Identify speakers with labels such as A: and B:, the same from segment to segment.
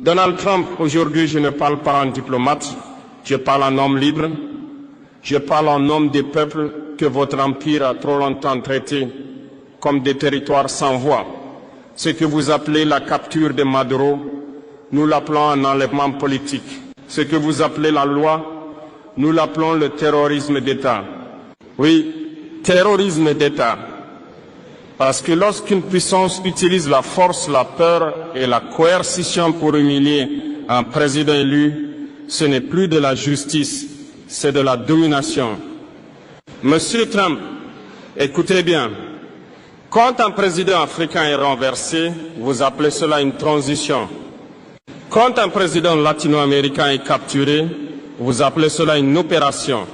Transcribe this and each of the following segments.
A: Donald Trump, aujourd'hui, je ne parle pas en diplomate, je parle en homme libre, je parle en homme des peuples que votre empire a trop longtemps traités comme des territoires sans voix. Ce que vous appelez la capture de Maduro, nous l'appelons un enlèvement politique. Ce que vous appelez la loi, nous l'appelons le terrorisme d'État. Oui, terrorisme d'État. Parce que lorsqu'une puissance utilise la force, la peur et la coercition pour humilier un président élu, ce n'est plus de la justice, c'est de la domination. Monsieur Trump, écoutez bien, quand un président africain est renversé, vous appelez cela une transition. Quand un président latino-américain est capturé, vous appelez cela une opération.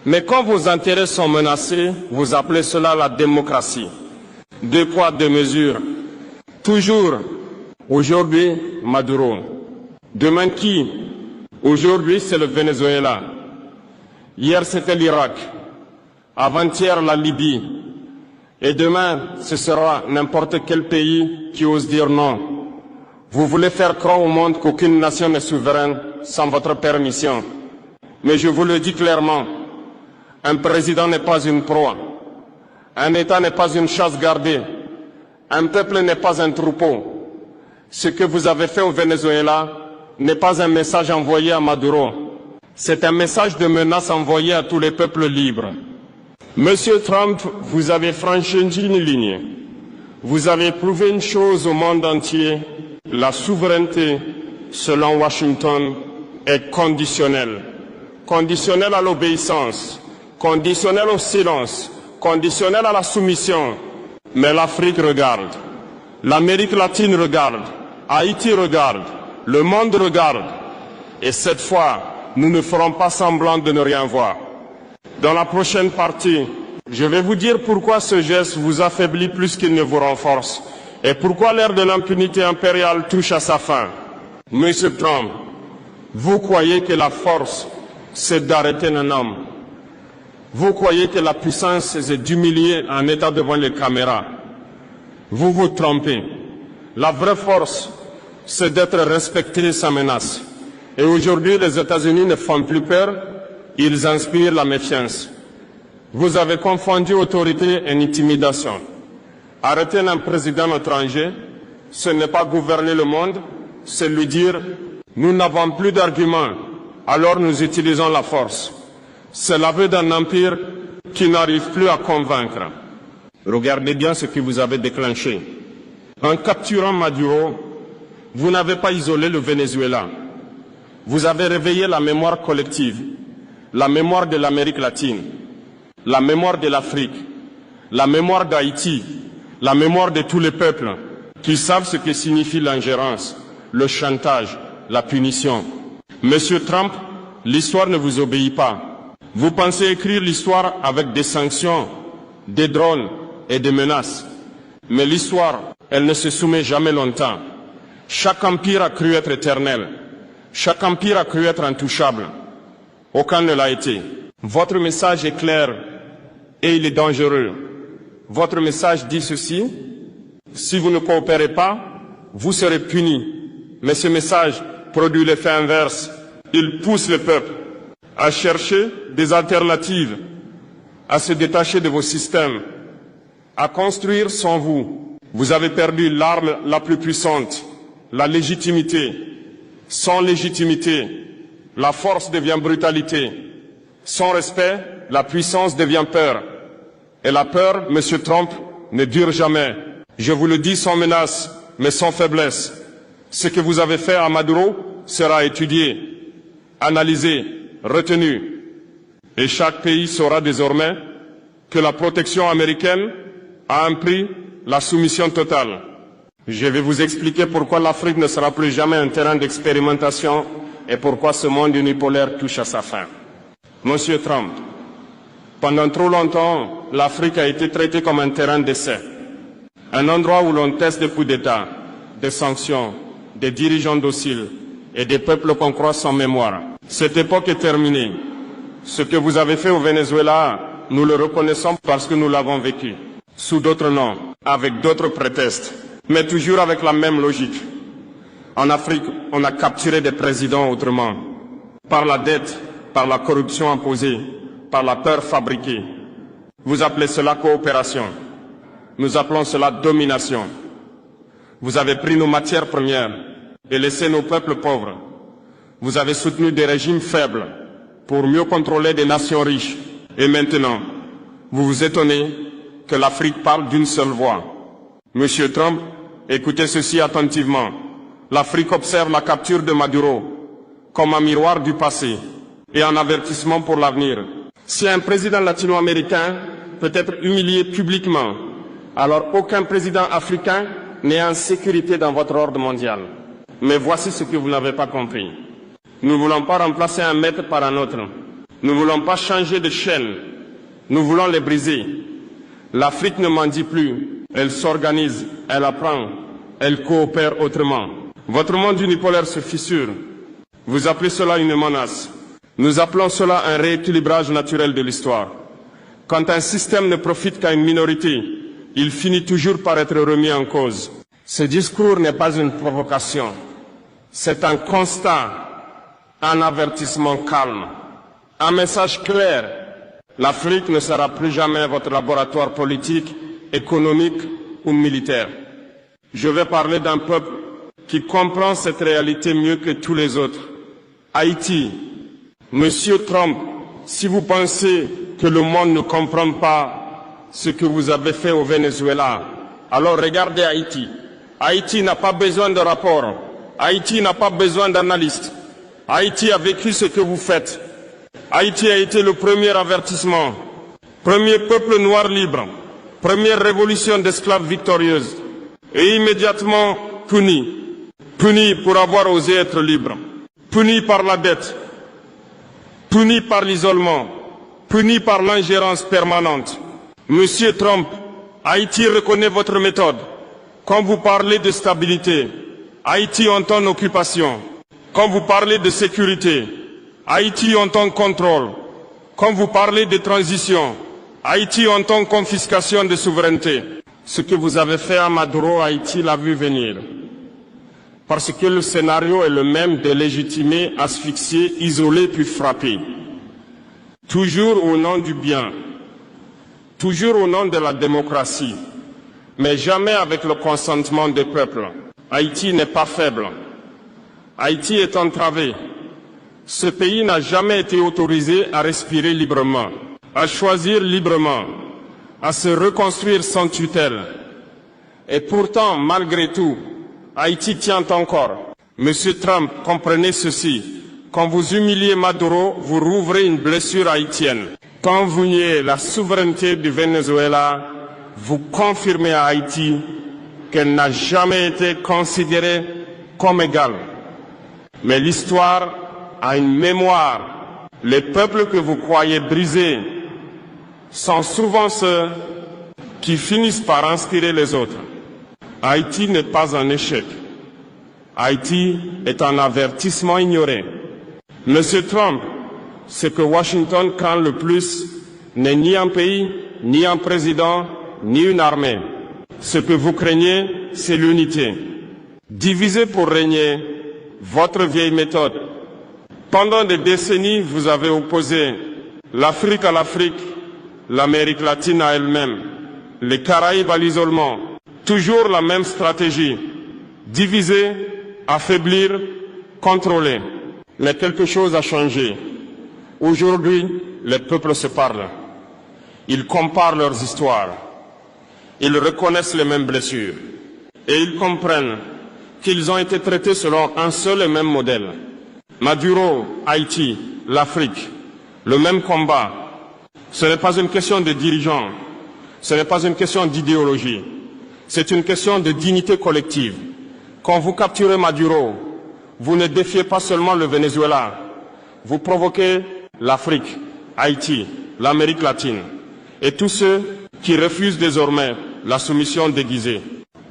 A: Mais quand vos intérêts sont menacés, vous appelez cela la démocratie. Deux poids, deux mesures. Toujours, aujourd'hui, Maduro. Demain qui? Aujourd'hui, c'est le Venezuela. Hier, c'était l'Irak. Avant-hier, la Libye. Et demain, ce sera n'importe quel pays qui ose dire non. Vous voulez faire croire au monde qu'aucune nation n'est souveraine sans votre permission. Mais je vous le dis clairement, un président n'est pas une proie. Un État n'est pas une chasse gardée. Un peuple n'est pas un troupeau. Ce que vous avez fait au Venezuela n'est pas un message envoyé à Maduro. C'est un message de menace envoyé à tous les peuples libres. Monsieur Trump, vous avez franchi une ligne. Vous avez prouvé une chose au monde entier. La souveraineté, selon Washington, est conditionnelle. Conditionnelle à l'obéissance, conditionnelle au silence, conditionnelle à la soumission. Mais l'Afrique regarde, l'Amérique latine regarde, Haïti regarde, le monde regarde. Et cette fois, nous ne ferons pas semblant de ne rien voir. Dans la prochaine partie, je vais vous dire pourquoi ce geste vous affaiblit plus qu'il ne vous renforce et pourquoi l'ère de l'impunité impériale touche à sa fin. Monsieur Trump, vous croyez que la force, c'est d'arrêter un homme. Vous croyez que la puissance, c'est d'humilier un État devant les caméras. Vous vous trompez. La vraie force, c'est d'être respecté sans menace. Et aujourd'hui, les États-Unis ne font plus peur, ils inspirent la méfiance. Vous avez confondu autorité et intimidation. Arrêter un président étranger, ce n'est pas gouverner le monde, c'est lui dire « nous n'avons plus d'arguments, alors nous utilisons la force ». C'est l'aveu d'un empire qui n'arrive plus à convaincre. Regardez bien ce que vous avez déclenché. En capturant Maduro, vous n'avez pas isolé le Venezuela. Vous avez réveillé la mémoire collective, la mémoire de l'Amérique latine, la mémoire de l'Afrique, la mémoire d'Haïti, la mémoire de tous les peuples qui savent ce que signifie l'ingérence, le chantage, la punition. Monsieur Trump, l'histoire ne vous obéit pas. Vous pensez écrire l'histoire avec des sanctions, des drones et des menaces. Mais l'histoire, elle ne se soumet jamais longtemps. Chaque empire a cru être éternel. Chaque empire a cru être intouchable. Aucun ne l'a été. Votre message est clair et il est dangereux. Votre message dit ceci: si vous ne coopérez pas, vous serez punis. Mais ce message produit l'effet inverse. Il pousse le peuple à chercher des alternatives, à se détacher de vos systèmes, à construire sans vous. Vous avez perdu l'arme la plus puissante, la légitimité. Sans légitimité, la force devient brutalité. Sans respect, la puissance devient peur. Et la peur, Monsieur Trump, ne dure jamais. Je vous le dis sans menace, mais sans faiblesse. Ce que vous avez fait à Maduro sera étudié, analysé, retenu. Et chaque pays saura désormais que la protection américaine a un prix, la soumission totale. Je vais vous expliquer pourquoi l'Afrique ne sera plus jamais un terrain d'expérimentation et pourquoi ce monde unipolaire touche à sa fin. Monsieur Trump, pendant trop longtemps, l'Afrique a été traitée comme un terrain d'essai. Un endroit où l'on teste des coups d'État, des sanctions, des dirigeants dociles et des peuples qu'on croit sans mémoire. Cette époque est terminée. Ce que vous avez fait au Venezuela, nous le reconnaissons parce que nous l'avons vécu. Sous d'autres noms, avec d'autres prétextes, mais toujours avec la même logique. En Afrique, on a capturé des présidents autrement, par la dette, par la corruption imposée, par la peur fabriquée. Vous appelez cela coopération. Nous appelons cela domination. Vous avez pris nos matières premières et laissé nos peuples pauvres. Vous avez soutenu des régimes faibles pour mieux contrôler des nations riches. Et maintenant, vous vous étonnez que l'Afrique parle d'une seule voix. Monsieur Trump, écoutez ceci attentivement. L'Afrique observe la capture de Maduro comme un miroir du passé et un avertissement pour l'avenir. Si un président latino-américain peut être humilié publiquement, alors aucun président africain n'est en sécurité dans votre ordre mondial. Mais voici ce que vous n'avez pas compris. Nous ne voulons pas remplacer un maître par un autre. Nous ne voulons pas changer de chaîne. Nous voulons les briser. L'Afrique ne mendie plus. Elle s'organise, elle apprend, elle coopère autrement. Votre monde unipolaire se fissure. Vous appelez cela une menace. Nous appelons cela un rééquilibrage naturel de l'histoire. Quand un système ne profite qu'à une minorité, il finit toujours par être remis en cause. Ce discours n'est pas une provocation. C'est un constat, un avertissement calme, un message clair. L'Afrique ne sera plus jamais votre laboratoire politique, économique ou militaire. Je vais parler d'un peuple qui comprend cette réalité mieux que tous les autres. Haïti. Monsieur Trump, si vous pensez que le monde ne comprend pas ce que vous avez fait au Venezuela, alors regardez Haïti. Haïti n'a pas besoin de rapport. Haïti n'a pas besoin d'analystes. Haïti a vécu ce que vous faites. Haïti a été le premier avertissement, premier peuple noir libre, première révolution d'esclaves victorieuse, et immédiatement puni. Puni pour avoir osé être libre, puni par la dette, puni par l'isolement, puni par l'ingérence permanente. Monsieur Trump, Haïti reconnaît votre méthode. Quand vous parlez de stabilité, Haïti entend occupation. Quand vous parlez de sécurité, Haïti entend contrôle. Quand vous parlez de transition, Haïti entend confiscation de souveraineté. Ce que vous avez fait à Maduro, Haïti l'a vu venir. Parce que le scénario est le même de légitimer, asphyxier, isoler puis frapper. Toujours au nom du bien, toujours au nom de la démocratie, mais jamais avec le consentement des peuples. Haïti n'est pas faible. Haïti est entravé. Ce pays n'a jamais été autorisé à respirer librement, à choisir librement, à se reconstruire sans tutelle. Et pourtant, malgré tout, Haïti tient encore. Monsieur Trump, comprenez ceci. Quand vous humiliez Maduro, vous rouvrez une blessure haïtienne. Quand vous niez la souveraineté du Venezuela, vous confirmez à Haïti qu'elle n'a jamais été considérée comme égale. Mais l'histoire a une mémoire. Les peuples que vous croyez brisés sont souvent ceux qui finissent par inspirer les autres. Haïti n'est pas un échec. Haïti est un avertissement ignoré. Monsieur Trump, ce que Washington craint le plus n'est ni un pays, ni un président, ni une armée. Ce que vous craignez, c'est l'unité. Diviser pour régner, votre vieille méthode. Pendant des décennies, vous avez opposé l'Afrique à l'Afrique, l'Amérique latine à elle-même, les Caraïbes à l'isolement. Toujours la même stratégie. Diviser, affaiblir, contrôler. Mais quelque chose a changé. Aujourd'hui, les peuples se parlent. Ils comparent leurs histoires. Ils reconnaissent les mêmes blessures. Et ils comprennent qu'ils ont été traités selon un seul et même modèle. Maduro, Haïti, l'Afrique, le même combat. Ce n'est pas une question de dirigeants. Ce n'est pas une question d'idéologie. C'est une question de dignité collective. Quand vous capturez Maduro, vous ne défiez pas seulement le Venezuela. Vous provoquez l'Afrique, Haïti, l'Amérique latine et tous ceux qui refusent désormais la soumission déguisée.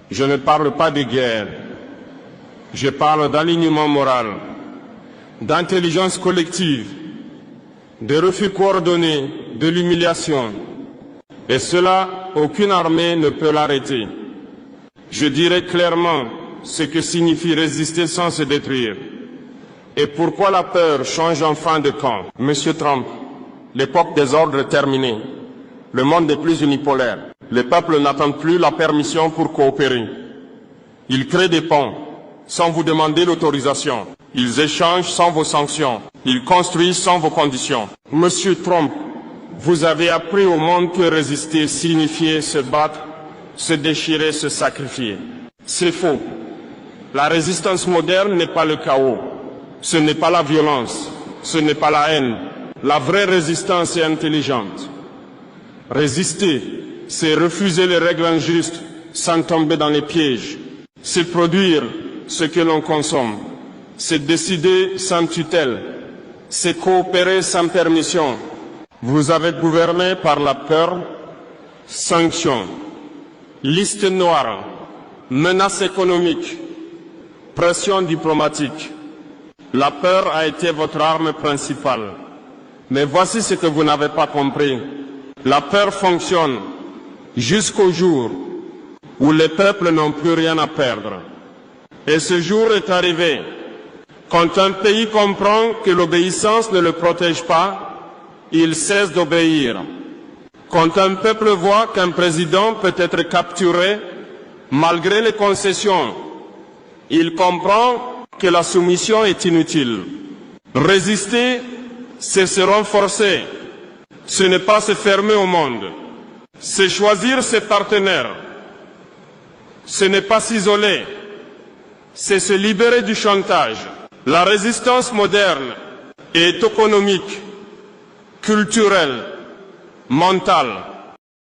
A: Je ne parle pas de guerre. Je parle d'alignement moral, d'intelligence collective, de refus coordonné, de l'humiliation. Et cela, aucune armée ne peut l'arrêter. Je dirais clairement ce que signifie résister sans se détruire. Et pourquoi la peur change enfin de camp? Monsieur Trump, l'époque des ordres est terminée. Le monde n'est plus unipolaire. Les peuples n'attendent plus la permission pour coopérer. Ils créent des ponts sans vous demander l'autorisation. Ils échangent sans vos sanctions. Ils construisent sans vos conditions. Monsieur Trump, vous avez appris au monde que résister signifiait se battre, se déchirer, se sacrifier. C'est faux. La résistance moderne n'est pas le chaos. Ce n'est pas la violence. Ce n'est pas la haine. La vraie résistance est intelligente. Résister, c'est refuser les règles injustes sans tomber dans les pièges. C'est produire ce que l'on consomme. C'est décider sans tutelle. C'est coopérer sans permission. Vous avez gouverné par la peur, sanctions, liste noire, menaces économiques, pression diplomatique. La peur a été votre arme principale. Mais voici ce que vous n'avez pas compris. La peur fonctionne jusqu'au jour où les peuples n'ont plus rien à perdre. Et ce jour est arrivé. Quand un pays comprend que l'obéissance ne le protège pas, il cesse d'obéir. Quand un peuple voit qu'un président peut être capturé malgré les concessions, il comprend que la soumission est inutile. Résister, c'est se renforcer. Ce n'est pas se fermer au monde. C'est choisir ses partenaires. Ce n'est pas s'isoler. C'est se libérer du chantage. La résistance moderne est économique, culturelle, mentale.